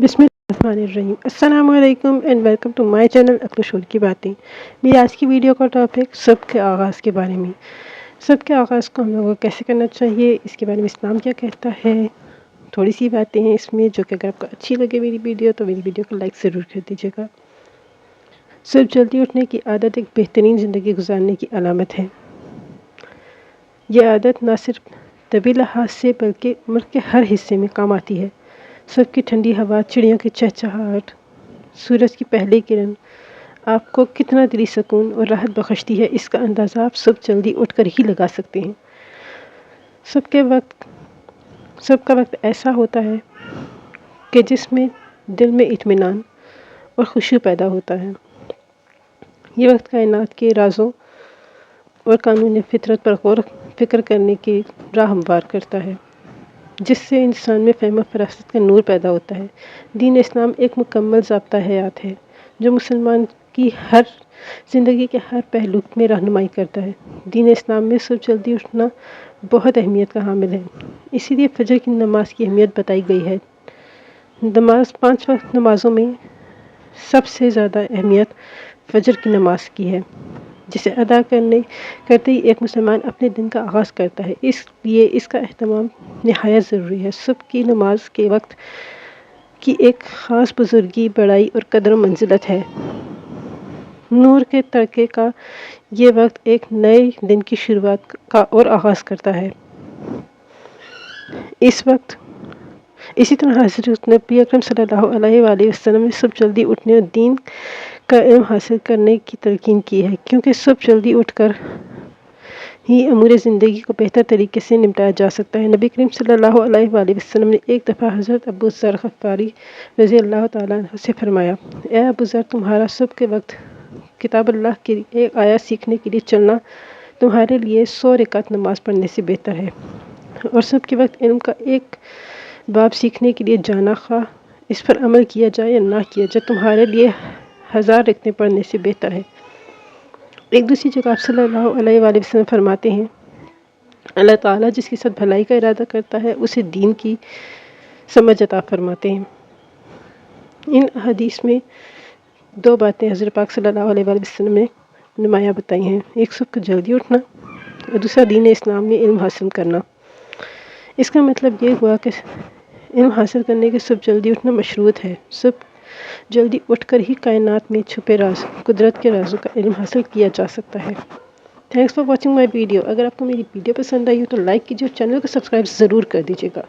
बिस्मिल्लाहिर्रहमानिर्रहीम। अस्सलाम वालेकुम and welcome to my channel अक्ल शोर की बातें। मेरी आज की वीडियो का टॉपिक सब के आगाज़ के बारे में। सब के आगाज़ को हम लोगों को कैसे करना चाहिए, इसके बारे में इस्लाम क्या कहता है। थोड़ी सी बातें हैं इसमें जो कि अगर आपको अच्छी लगे मेरी वीडियो तो मेरी वीडियो को लाइक ज़रूर कर दीजिएगा। सुबह जल्दी उठने की आदत एक बेहतरीन ज़िंदगी गुजारने की अलामत है। यह आदत ना सिर्फ तबी लिहाज से बल्कि उम्र के हर हिस्से में काम आती है। सुबह की ठंडी हवा, चिड़ियों की चहचहाहट, सूरज की पहली किरण आपको कितना दिली सुकून और राहत बख्शती है, इसका अंदाज़ा आप सुबह जल्दी उठकर ही लगा सकते हैं। सुबह का वक्त ऐसा होता है कि जिसमें दिल में इत्मीनान और खुशी पैदा होता है। ये वक्त कायनात के राज़ों और कानून फितरत पर गौर फिक्र करने की राह हमवार करता है, जिससे इंसान में फ़हम फरासत का नूर पैदा होता है। दीन इस्लाम एक मुकम्मल ज़ाब्ता हयात है जो मुसलमान की हर ज़िंदगी के हर पहलू में रहनुमाई करता है। दीन इस्लाम में सुबह जल्दी उठना बहुत अहमियत का हामिल है, इसीलिए फजर की नमाज की अहमियत बताई गई है। नमाज 5 वक्त नमाज़ों में सबसे ज़्यादा अहमियत फजर की नमाज की है, जिसे अदा करते ही एक मुसलमान अपने दिन का आगाज़ करता है, इसलिए इसका अहतमाम नहायत ज़रूरी है। सुबह की नमाज के वक्त की एक ख़ास बुज़ुर्गी, बड़ाई और कदर मंजिलत है। नूर के तड़के का ये वक्त एक नए दिन की शुरुआत का और आगाज़ करता है। इसी तरह हज़रत नबी अकरम सल्लल्लाहु अलैहि वसल्लम ने सुबह जल्दी उठने और दीन का इल्म हासिल करने की तलकीन की है, क्योंकि सुबह जल्दी उठकर ही अमूर ज़िंदगी को बेहतर तरीके से निपटाया जा सकता है। नबी करीम सल्लल्लाहु अलैहि वसल्लम ने एक दफ़ा हज़रत अबू ज़र ग़फ़ारी रज़ी अल्लाह तआला अन्हु से फरमाया, ए अबू ज़र, तुम्हारा सुबह के वक्त किताब अल्लाह की एक आयत सीखने के लिए चलना तुम्हारे लिए 100 रकात नमाज पढ़ने से बेहतर है, और सुबह के वक्त इल्म का एक बाब सीखने के लिए जाना, खा इस पर अमल किया जाए या ना किया जाए, तुम्हारे लिए 1000 रकतें पढ़ने से बेहतर है। एक दूसरी जगह आप सल्लल्लाहु अलैहि वसल्लम फरमाते हैं, अल्लाह ताला जिसके साथ भलाई का इरादा करता है उसे दीन की समझ अता फरमाते हैं। इन हदीस में 2 बातें हज़रत पाक सल्लल्लाहु अलैहि वसल्लम ने नुमायाँ बताई हैं, एक सुबह को जल्दी उठना और दूसरा दीन इस्लाम में इल्म हासिल करना। इसका मतलब ये हुआ कि इल्म हासिल करने के सुबह जल्दी उठना मशरूत है। सुबह जल्दी उठकर ही कायनात में छुपे राज, कुदरत के राजों का इल्म हासिल किया जा सकता है। Thanks for watching my video. अगर आपको मेरी वीडियो पसंद आई हो तो लाइक कीजिए और चैनल को सब्सक्राइब ज़रूर कर दीजिएगा।